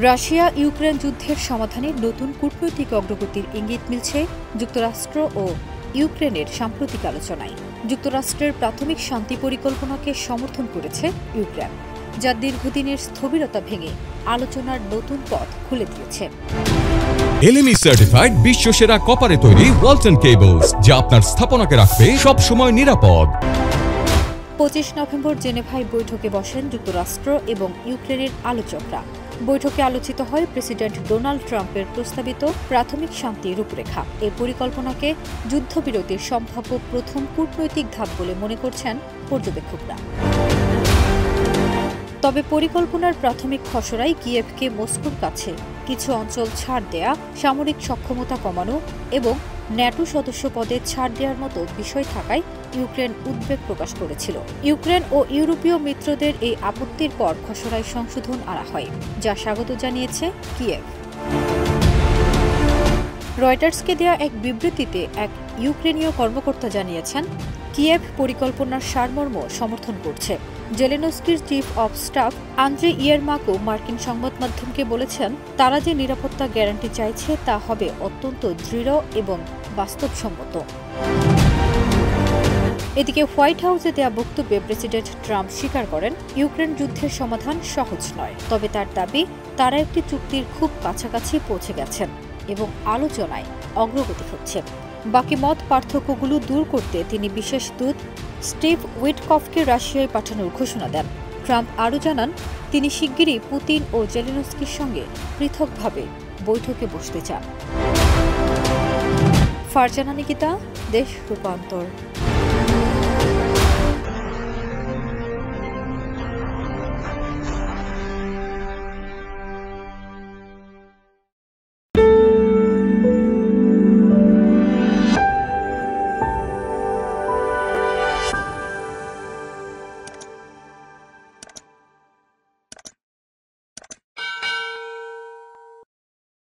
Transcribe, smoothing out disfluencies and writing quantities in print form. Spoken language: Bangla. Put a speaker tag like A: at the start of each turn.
A: রাশিয়া ইউক্রেন যুদ্ধের সমাধানে নতুন কূটনৈতিক অগ্রগতির ইঙ্গিত মিলছে যুক্তরাষ্ট্র ও ইউক্রেনের সাম্প্রতিক আলোচনায়। যুক্তরাষ্ট্রের প্রাথমিক শান্তি পরিকল্পনাকে সমর্থন করেছে ইউক্রেন, যা দীর্ঘদিনের স্থবিরতা ভেঙে আলোচনার নতুন পথ খুলে দিয়েছে।
B: এলএমই সার্টিফাইড বিশ্বসেরা কপারে তৈরি ওয়ালটন কেবলস, যা আপনার স্থাপনাকে রাখবে সব সময় নিরাপদ।
A: 25 নভেম্বর জেনেভায় বৈঠকে বসেন যুক্তরাষ্ট্র এবং ইউক্রেনের আলোচকরা। বৈঠকে আলোচিত হয় প্রেসিডেন্ট ডোনাল্ড ট্রাম্পের প্রস্তাবিত প্রাথমিক শান্তি রূপরেখা। এই পরিকল্পনাকে যুদ্ধবিরতির সম্ভাব্য প্রথম কূটনৈতিক ধাপ বলে মনে করছেন পর্যবেক্ষকরা। তবে পরিকল্পনার প্রাথমিক খসড়ায় কিয়েভকে মস্কোর কাছে কিছু অঞ্চল ছাড় দেয়া, সামরিক সক্ষমতা কমানো এবং ন্যাটো সদস্য পদে ছাড় দেওয়ার মতো বিষয় থাকায় ইউক্রেন উদ্বেগ প্রকাশ করেছিল। ইউক্রেন ও ইউরোপীয় মিত্রদের এই আপত্তির পর খসড়ায় সংশোধন আনা হয়, যা স্বাগত জানিয়েছে কিয়েভ। রয়টার্সকে দেয়া এক বিবৃতিতে এক ইউক্রেনীয় কর্মকর্তা জানিয়েছেন, কিয়েভ পরিকল্পনার সারমর্ম সমর্থন করছে। জেলেনস্কির চিফ অব স্টাফ আন্দ্রে ইয়ারমাকো মার্কিন সংবাদ মাধ্যমকে বলেছেন, তারা যে নিরাপত্তা গ্যারান্টি চাইছে তা হবে অত্যন্ত দৃঢ় এবং বাস্তবসম্মত। এদিকে হোয়াইট হাউসে দেয়া বক্তব্যে প্রেসিডেন্ট ট্রাম্প স্বীকার করেন, ইউক্রেন যুদ্ধের সমাধান সহজ নয়, তবে তার দাবি তারা একটি চুক্তির খুব কাছাকাছি পৌঁছে গেছেন এবং আলোচনায় অগ্রগতি হচ্ছে। বাকি মত পার্থক্যগুলো দূর করতে তিনি বিশেষ দূত স্টিভ উইটকফকে রাশিয়ায় পাঠানোর ঘোষণা দেন। ট্রাম্প আরও জানান, তিনি শিগগিরই পুতিন ও জেলেনস্কির সঙ্গে পৃথকভাবে বৈঠকে বসতে চান। ফারজানা নিকিতা, দেশ রূপান্তর।